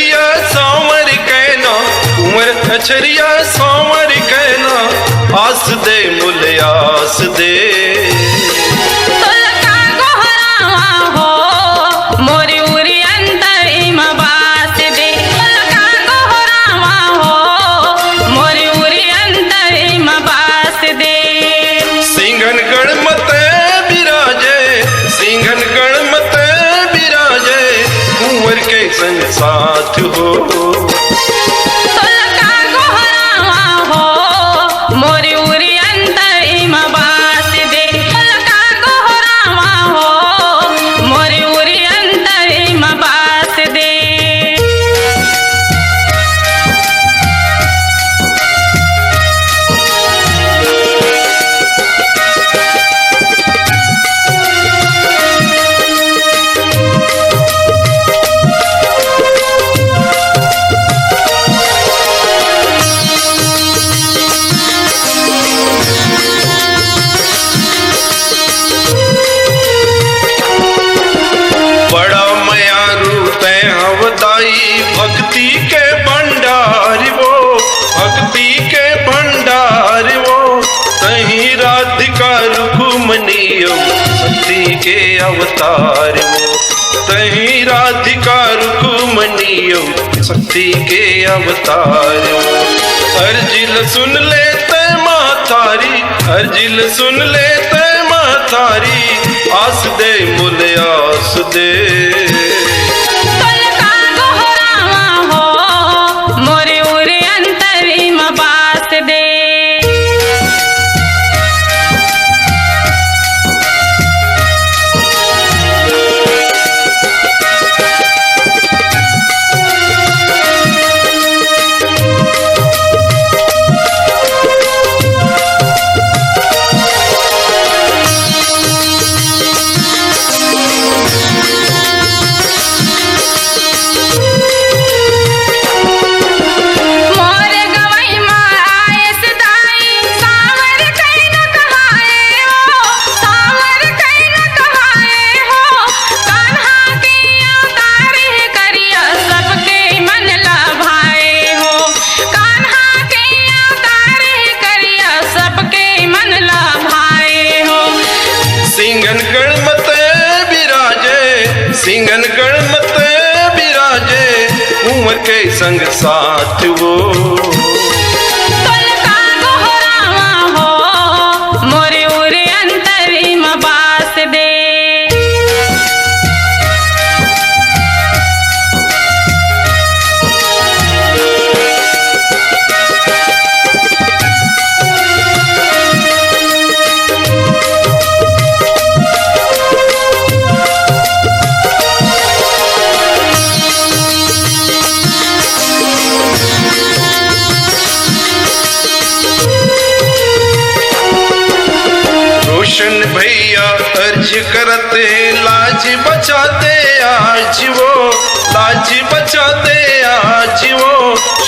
अछरिया सांवर कहना कुंवर अछरिया सांवर कहना आस दे मुल आस दे साथ हो भक्ति के भंडार वो भक्ति के भंडार वो तहीं राधिका रुक्मिणी शक्ति के अवतार वो तहीं राधिका रुक्मिणी शक्ति के अवतार वो अर्जिल सुन ले तै मातारी अर्जिल सुन ले तै मातारी आस दे मुल आस दे सिंगन गणमत बिराजे कुंवर के संग साथ वो रोशन भैया अर्ज करते लाज बचाते आज वो लाज बचाते आज वो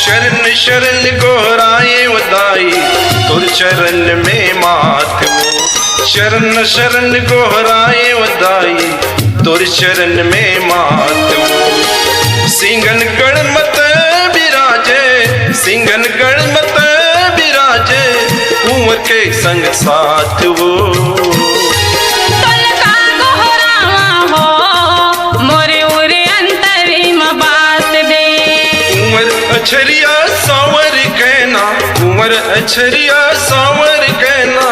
शरण शरण गोराए वदाई तुर चरण में माथ वो शरण शरण गोराए वदाई तुर चरण में माथ वो सिंगन गणमत बिराजे सिंगन गणमत बिराजे कुंवर के संग साथ वो अछरिया सांवर कहना कुंवर अछरिया सांवर कहना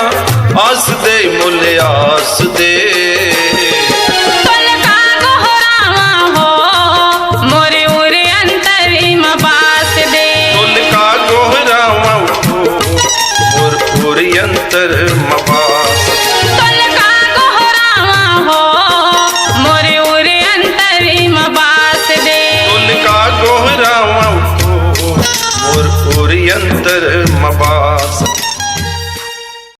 आस दे मुल आस दे अंतर मबास मोरे उरे अंतर मबास दे का गोहरा मोर अंतर मबास